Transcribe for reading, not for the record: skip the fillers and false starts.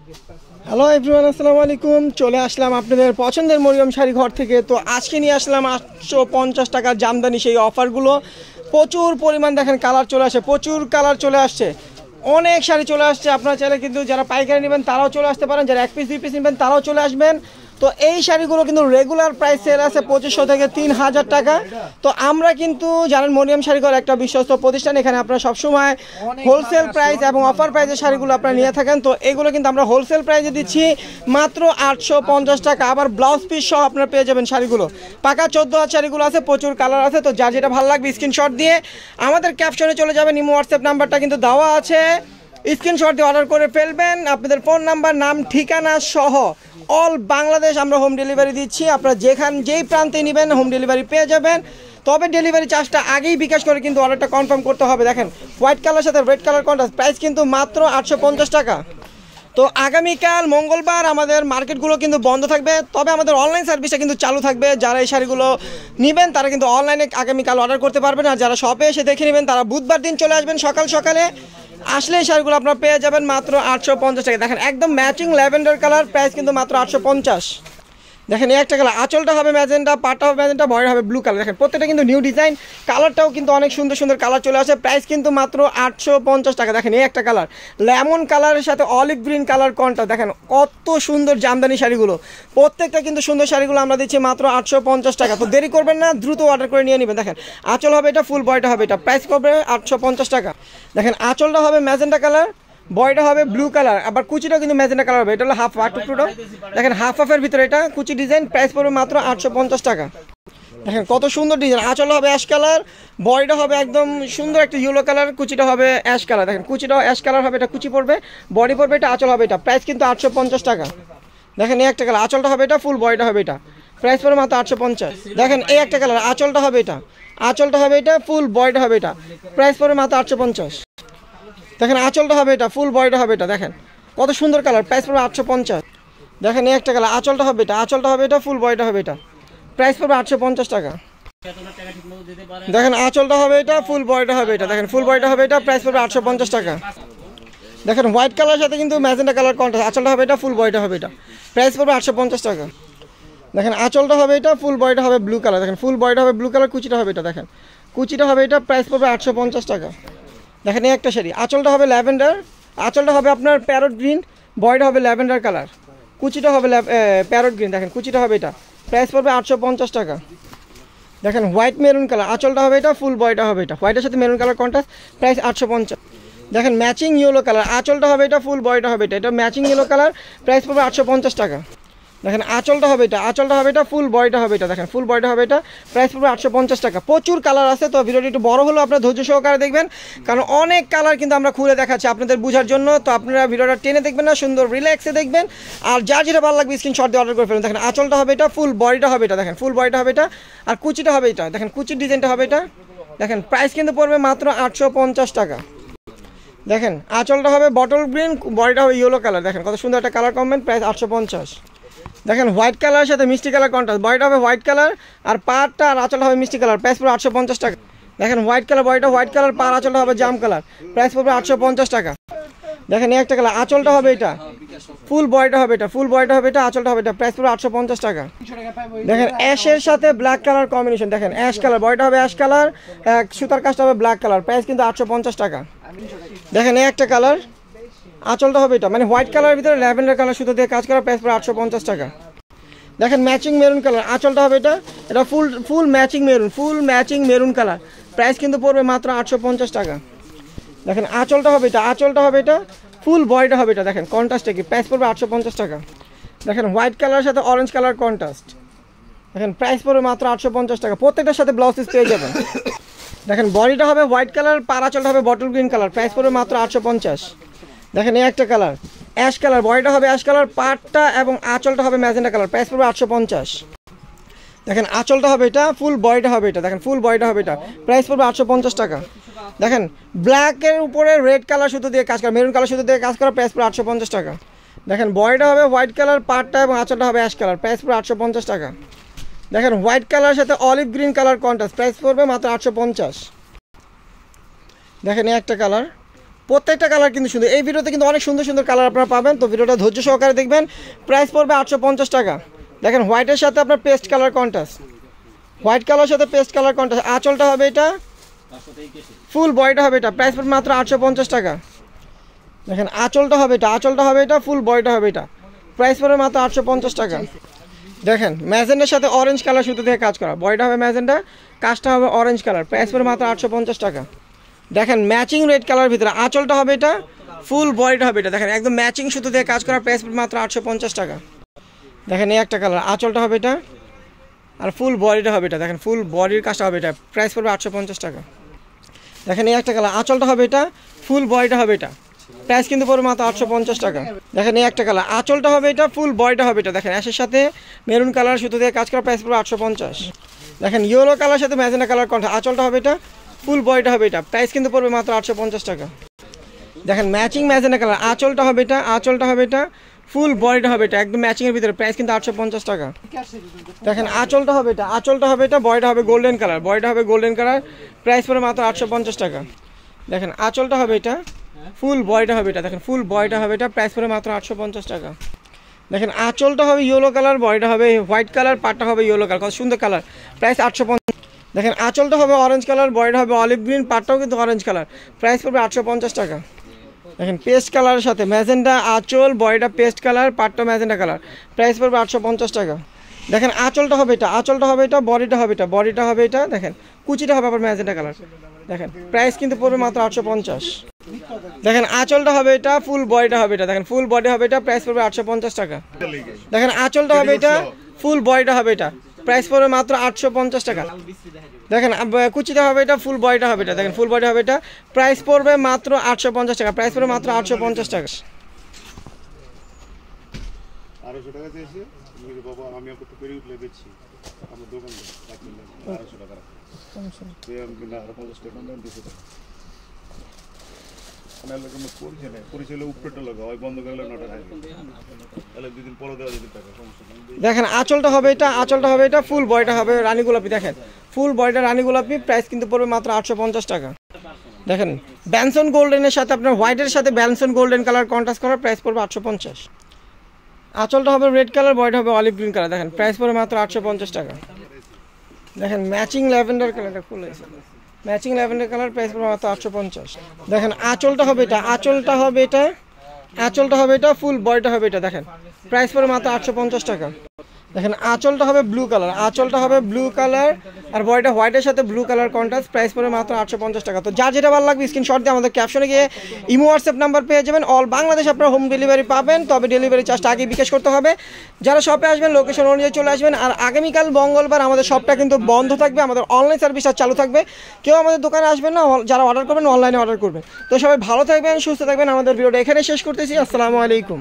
Hello everyone, আসসালামু আলাইকুম। চলে আসলাম আপনাদের পছন্দের মরিয়ম শাড়ি ঘর থেকে। তো আজকে নিয়ে আসলাম 850 টাকার জামদানি সেই অফারগুলো। প্রচুর পরিমাণ দেখেন কালার চলে আসে, প্রচুর কালার চলে আসছে, অনেক শাড়ি চলে আসছে। আপনারা চাইলে কিন্তু যারা পাইকারি নেবেন তারাও চলে আসতে পারেন, যারা 1 পিস 2 পিস নেবেন তারাও চলে আসবেন। তো এই শাড়িগুলো কিন্তু রেগুলার প্রাইস সেল আছে 2500 থেকে 3000 টাকা। তো আমরা কিন্তু জানেন মরিয়ম শাড়িঘর একটা বিশ্বস্ত প্রতিষ্ঠান, এখানে আপনারা সবসময় হোলসেল প্রাইস এবং অফার প্রাইসে শাড়িগুলো আপনারা নিয়ে থাকেন। তো এগুলো কিন্তু আমরা হোলসেল প্রাইসে দিচ্ছি মাত্র 850 টাকা। আবার ব্লাউজ পিস সহ আপনারা পেয়ে যাবেন শাড়িগুলো। পাকা 14 হাত শাড়িগুলো আছে, প্রচুর কালার আছে। তো যার যেটা ভালো লাগবে স্ক্রিনশট দিয়ে আমাদের ক্যাপশনে চলে যাবেন, ইমো হোয়াটসঅ্যাপ নাম্বারটা কিন্তু দেওয়া আছে, স্ক্রিনশট দিয়ে অর্ডার করে ফেলবেন। আপনাদের ফোন নাম্বার, নাম, ঠিকানা সহ অল বাংলাদেশ আমরা হোম ডেলিভারি দিচ্ছি। আপনারা যেই প্রান্তে নেবেন হোম ডেলিভারি পেয়ে যাবেন। তবে ডেলিভারি চার্জটা আগেই বিকাশ করে কিন্তু অর্ডারটা কনফার্ম করতে হবে। দেখেন হোয়াইট কালার সাথে রেড কালার কন্ট্রাস্ট, প্রাইস কিন্তু মাত্র 850 টাকা। তো আগামীকাল মঙ্গলবার আমাদের মার্কেটগুলো কিন্তু বন্ধ থাকবে, তবে আমাদের অনলাইন সার্ভিসটা কিন্তু চালু থাকবে। যারা এই শাড়িগুলো নেবেন তারা কিন্তু অনলাইনে আগামীকাল অর্ডার করতে পারবেন, আর যারা শপে এসে দেখে নেবেন তারা বুধবার দিন চলে আসবেন সকাল সকালে। আসলে এই শাড়িগুলো আপনারা পেয়ে যাবেন মাত্র 850 টাকা। দেখেন একদম ম্যাচিং ল্যাভেন্ডার কালার, প্রাইস কিন্তু মাত্র 850। দেখেন এই একটা কালার, আঁচলটা হবে ম্যাজেন্টা, পাটটা হবে ম্যাজেন্টা, বয়ের হবে ব্লু কালার। দেখেন প্রত্যেকটা কিন্তু নিউ ডিজাইন, কালারটাও কিন্তু অনেক সুন্দর সুন্দর কালার চলে আসে। প্রাইস কিন্তু মাত্র 850 টাকা। দেখেন এই একটা কালার লেমন কালারের সাথে অলিভ গ্রিন কালার কোনটা, দেখেন কত সুন্দর জামদানি শাড়িগুলো। প্রত্যেকটা কিন্তু সুন্দর শাড়িগুলো আমরা দিচ্ছি মাত্র 850 টাকা। তো দেরি করবেন না, দ্রুত অর্ডার করে নিয়ে নেবেন। দেখেন আঁচল হবে এটা, ফুল বয়টা হবে এটা, প্রাইস করবে 850 টাকা। দেখেন আঁচলটা হবে ম্যাজেন্টা কালার, বয়টা হবে ব্লু কালার, আবার কুচিটাও কিন্তু ম্যাজেন্টা কালার হবে। এটা হলো হাফ টুকরোটা, দেখেন হাফের ভিতরে এটা কুচি ডিজাইন, প্রাইস পড়বে মাত্র 850 টাকা। দেখেন কত সুন্দর ডিজাইন, আঁচল হবে অ্যাশ কালার, বয়টা হবে একদম সুন্দর একটা ইয়েলো কালার, কুচিটা হবে অ্যাশ কালার। দেখেন কুচিটাও অ্যাশ কালার হবে, এটা কুচি পড়বে, বডি পড়বে এটা, আঁচল হবে এটা, প্রাইস কিন্তু 850 টাকা। দেখেন এই একটা কালার, আঁচলটা হবে এটা, ফুল বয়টা হবে এটা, প্রাইস পড়বে মাত্র 850। দেখেন এই একটা কালার, আঁচলটা হবে এটা, আঁচলটা হবে এটা, ফুল বয়টা হবে এটা, প্রাইস পড়বে মাত্র 850। দেখেন আঁচলটা হবে এটা, ফুল বয়টা হবে এটা, দেখেন কত সুন্দর কালার, প্রাইস পড়বে 850। দেখেন এই একটা কালার, আঁচলটা হবে এটা, আঁচলটা হবে এটা, ফুল বয়টা হবে এটা, প্রাইস পড়বে 850 টাকা। দেখেন আঁচলটা হবে এটা, ফুল বয়টা হবে এটা, দেখেন ফুল বয়টা হবে এটা, প্রাইস পড়বে 850 টাকা। দেখেন হোয়াইট কালার সাথে কিন্তু ম্যাজেন্টা কালার কন্ট্রাস্ট, আঁচলটা হবে এটা, ফুল বয়টা হবে এটা, প্রাইস পড়বে 850 টাকা। দেখেন আঁচলটা হবে এটা, ফুল বয়টা হবে ব্লু কালার, দেখেন ফুল বয়টা হবে ব্লু কালার, কুচিটা হবে এটা, দেখেন কুচিটা হবে এটা, প্রাইস পড়বে 850 টাকা। দেখেন এই একটা শাড়ি, আঁচলটা হবে ল্যাভেন্ডার, আঁচলটা হবে আপনার প্যারট গ্রিন, বয়টা হবে ল্যাভেন্ডার কালার, কুচিটা হবে প্যারট গ্রিন, দেখেন কুচিটা হবে এটা, প্রাইস পড়বে 850 টাকা। দেখেন হোয়াইট মেরুন কালার, আঁচলটা হবে এটা, ফুল বয়টা হবে এটা, হোয়াইটের সাথে মেরুন কালার কন্ট্রাস্ট, প্রাইস 850। দেখেন ম্যাচিং ইয়েলো কালার, আঁচলটা হবে এটা, ফুল বয়টা হবে এটা, এটা ম্যাচিং ইয়েলো কালার, প্রাইস পড়বে 850 টাকা। দেখেন আঁচলটা হবে এটা, আঁচলটা হবে এটা, ফুল বয়টা হবে এটা, দেখেন ফুল বয়টা হবে এটা, প্রাইস পড়বে 850 টাকা। প্রচুর কালার আছে, তো ভিডিওটি একটু বড় হলেও আপনারা ধৈর্য সহকারে দেখবেন, কারণ অনেক কালার কিন্তু আমরা খুলে দেখাচ্ছি আপনাদের বোঝার জন্য। তো আপনারা ভিডিওটা টেনে দেখবেন না, সুন্দর রিল্যাক্সে দেখবেন। আর যার যেটা ভালো লাগবে স্ক্রিনশট দিয়ে অর্ডার করে ফেলুন। দেখেন আঁচলটা হবে এটা, ফুল বডিটা হবে এটা, দেখেন ফুল বডিটা হবে এটা, আর কুচিটা হবে এটা, দেখেন কুচির ডিজাইনটা হবে এটা। দেখেন প্রাইস কিন্তু পড়বে মাত্র 850 টাকা। দেখেন আঁচলটা হবে বটল গ্রিন, বডিটা হবে ইয়েলো কালার, দেখেন কত সুন্দর একটা কালার কম্বিনেশন, প্রাইস 850। দেখেন হোয়াইট কালারের সাথে মিষ্টি কালার কন্ট্রাস্ট, বডিটা হবে হোয়াইট কালার, আর পাড়টা আর আঁচলটা হবে মিষ্টি কালার, প্রাইস পড়বে 850 টাকা। দেখেন হোয়াইট কালার, বডিটা হোয়াইট কালার, পাড় আঁচলটা হবে জাম কালার, প্রাইস পড়বে 850 টাকা। দেখেন এই একটা কালার, আঁচলটা হবে এটা, ফুল বডিটা হবে এটা, ফুল বডিটা হবে এটা, আঁচলটা হবে এটা, প্রাইস পড়বে 850 টাকা। দেখেন অ্যাশের সাথে ব্ল্যাক কালার কম্বিনেশন, দেখেন অ্যাশ কালার, বডিটা হবে অ্যাশ কালার, সুতার কাজটা হবে ব্ল্যাক কালার, প্রাইস কিন্তু 850 টাকা। দেখেন এই একটা কালার, আঁচলটা হবে এটা, মানে হোয়াইট কালারের ভিতরে ল্যাভেন্ডার কালার সুতো দিয়ে কাজ করা, প্রাইস পড়বে 850 টাকা। দেখেন ম্যাচিং মেরুন কালার, আঁচলটা হবে এটা, এটা ফুল ম্যাচিং মেরুন কালার, প্রাইস কিন্তু পড়বে মাত্র 850 টাকা। দেখেন আঁচলটা হবে এটা, আঁচলটা হবে এটা, ফুল বডিটা হবে এটা, দেখেন কন্ট্রাস্টে কি, প্রাইস পড়বে 850 টাকা। দেখেন হোয়াইট কালারের সাথে অরেঞ্জ কালার কন্ট্রাস্ট, দেখেন প্রাইস পড়বে মাত্র 850 টাকা। প্রত্যেকটার সাথে ব্লাউজ পিস পেয়ে যাবেন। দেখেন বডিটা হবে হোয়াইট কালার, পাড় আঁচলটা হবে বটল গ্রিন কালার, প্রাইস পড়বে মাত্র 850। দেখেন এই একটা কালার অ্যাশ কালার, বডিটা হবে অ্যাশ কালার, পাটটা এবং আঁচলটা হবে ম্যাজেন্টা কালার, প্রাইস পড়বে 850। দেখেন আঁচলটা হবে এটা, ফুল বডিটা হবে এটা, দেখেন ফুল বডিটা হবে এটা, প্রাইস পড়বে 850 টাকা। দেখেন ব্ল্যাকের উপরে রেড কালার সুতো দিয়ে কাজ করা, মেরুন কালার সুতো দিয়ে কাজ করা, প্রাইস পড়বে 850 টাকা। দেখেন বডিটা হবে হোয়াইট কালার, পাটটা এবং আঁচলটা হবে অ্যাশ কালার, প্রাইস পড়বে 850 টাকা। দেখেন হোয়াইট কালারের সাথে olive green colour contrast, price পড়বে মাত্র 850। দেখেন এই একটা কালার, প্রত্যেকটা কালার কিন্তু সুন্দর। এই ভিডিওতে কিন্তু অনেক সুন্দর সুন্দর কালার আপনারা পাবেন, তো ভিডিওটা ধৈর্য সহকারে দেখবেন। প্রাইস পড়বে 850 টাকা। দেখেন হোয়াইটের সাথে আপনার paste colour contrast, white colour সাথে পেস্ট কালার কন্ট্রাস্ট। আঁচলটা হবে এটা, ফুল বডিটা হবে এটা, প্রাইস পড়বে মাত্র 850 টাকা। দেখেন আঁচলটা হবে এটা, আঁচলটা হবে এটা, ফুল বডিটা হবে এটা, প্রাইস পড়বে মাত্র 850 টাকা। দেখেন ম্যাজেন্ডার সাথে অরেঞ্জ কালার সুতো থেকে কাজ করা, বডিটা হবে ম্যাজেন্ডা, কাজটা হবে অরেঞ্জ কালার, প্রাইস পড়বে মাত্র 850 টাকা। দেখেন ম্যাচিং রেড কালার ভিতরে আঁচলটা হবে এটা, ফুল বডিটা হবে এটা, দেখেন একদম ম্যাচিং সুতো থেকে কাজ করা, প্রাইস পড়বে মাত্র 850 টাকা। দেখেন এই একটা কালার, আঁচলটা হবে এটা আর ফুল বডিটা হবে এটা, দেখেন ফুল বডির কাজটা হবে এটা, প্রাইস পড়বে 850 টাকা। দেখেন এই একটা কালার, আঁচলটা হবে এটা, ফুল বডিটা হবে এটা, প্রাইস কিন্তু পড়বে মাত্র 850 টাকা। দেখেন এই একটা কালার, আঁচলটা হবে এটা, ফুল বডিটা হবে এটা, দেখেন অ্যাশের সাথে মেরুন কালার সুতো দিয়ে কাজ করা, প্রাইস পড়বে 850। দেখেন ইয়েলো কালার সাথে ম্যাজেন্ডা কালার কন্ট্রাস্ট, আঁচলটা হবে এটা, ফুল বডিটা হবে এটা, প্রাইস কিন্তু পড়বে মাত্র 850 টাকা। দেখেন ম্যাচিং ম্যাজেন্ডা কালার, আঁচলটা হবে এটা, আঁচলটা হবে এটা, ফুল বডিটা হবে এটা, একদম ম্যাচিংয়ের ভিতরে, প্রাইস কিন্তু 850 টাকা। দেখেন আঁচলটা হবে এটা, আঁচলটা হবে এটা, বডিটা হবে গোল্ডেন কালার, বডিটা হবে গোল্ডেন কালার, প্রাইস পড়বে মাত্র 850 টাকা। দেখেন আঁচলটা হবে এটা, ফুল বডিটা হবে এটা, দেখেন ফুল বডিটা হবে এটা, প্রাইস পড়বে মাত্র 850 টাকা। দেখেন আঁচলটা হবে ইয়েলো কালার, বডিটা হবে হোয়াইট কালার, পাটটা হবে ইয়েলো কালার, কত সুন্দর কালার, প্রাইস 850। দেখেন আঁচলটা হবে অরেঞ্জ কালার, বডিটা হবে অলিভ গ্রিন, পাটটাও কিন্তু অরেঞ্জ কালার, প্রাইস পড়বে 850 টাকা। দেখেন পেস্ট কালারের সাথে ম্যাজেন্ডা আঁচল, বডিটা পেস্ট কালার, পাটটা ম্যাজেন্ডা কালার, প্রাইস পড়বে 850 টাকা। দেখেন আঁচলটা হবে এটা, আঁচলটা হবে এটা, বডিটা হবে এটা, বডিটা হবে এটা, দেখেন কুচিটা হবে আবার ম্যাজেন্ডা কালার, দেখেন প্রাইস কিন্তু পড়বে মাত্র 850। দেখেন আঁচলটা হবে এটা, ফুল বডিটা হবে এটা, দেখেন ফুল বডি হবে এটা, প্রাইস পড়বে 850 টাকা। দেখেন আঁচলটা হবে এটা, ফুল বডিটা হবে এটা, প্রাইস পড়বে মাত্র 850 টাকা। দেখেন কুচিটা হবে এটা, ফুল বডিটা হবে এটা, দেখেন ফুল বডি হবে এটা, প্রাইস পড়বে মাত্র 850 টাকা, প্রাইস পড়বে মাত্র 850 টাকা। 1200 টাকা চেয়েছে, বাবা আমি আপনাকে পেরে উঠলে বেচছি আমার দোকানে 1200 টাকা আমি না 50 টাকা দাম দিতে টাকা না লাগে মত পরিচয় নেই, পরিচয় উপরেটা লাগা হয়, বন্ধ করলে 9 টাকা তাহলে দুই দিন পরে দেওয়া যেতে টাকা, সমস্যা নেই। দেখেন আঁচলটা হবে এটা, আঁচলটা হবে এটা, ফুল বডিটা হবে রানী গোলাপি, দেখেন ফুল বডিটা রানী গোলাপি, প্রাইস কিন্তু পড়বে মাত্র 850 টাকা। দেখেন ব্যানসন গোল্ডেনের সাথে আপনার হোয়াইটের সাথে ব্যানসন গোল্ডেন কালার কন্ট্রাস্ট করা, প্রাইস পড়বে 850। আঁচলটা হবে রেড কালার, বডিটা হবে অলিভ গ্রিন কালার, দেখেন প্রাইস পড়বে মাত্র 850 টাকা। দেখেন ম্যাচিং ল্যাভেন্ডার কালারটা ফুল হয়েছে, ম্যাচিং ল্যাভেন্ডার কালার, প্রাইস পড়বে মাত্র 850। দেখেন আঁচলটা হবে এটা, আঁচলটা হবে এটা, আঁচলটা হবে এটা, ফুল বডিটা হবে এটা, দেখেন প্রাইস পড়বে মাত্র 850 টাকা। দেখেন আঁচলটা হবে ব্লু কালার, আঁচলটা হবে ব্লু কালার আর বডিটা হোয়াইটের সাথে ব্লু কালার কন্ট্রাস্ট, প্রাইস পড়বে মাত্র 850 টাকা। তো যার যেটা ভালো লাগবে স্ক্রিনশট দিয়ে আমাদের ক্যাপশনে গিয়ে ইমো হোয়াটসঅ্যাপ নাম্বার পেয়ে যাবেন। অল বাংলাদেশ আপনারা হোম ডেলিভারি পাবেন, তবে ডেলিভারি চার্জটা আগে বিকাশ করতে হবে। যারা শপে আসবেন লোকেশন অনুযায়ী চলে আসবেন। আর আগামীকাল মঙ্গলবার আমাদের শপটা কিন্তু বন্ধ থাকবে, আমাদের অনলাইন সার্ভিস আর চালু থাকবে, কেউ আমাদের দোকানে আসবেন না, যারা অর্ডার করবেন অনলাইনে অর্ডার করবেন। তো সবাই ভালো থাকবেন, সুস্থ থাকবেন, আমাদের ভিডিওটা এখানে শেষ করতেছি। আসসালামু আলাইকুম।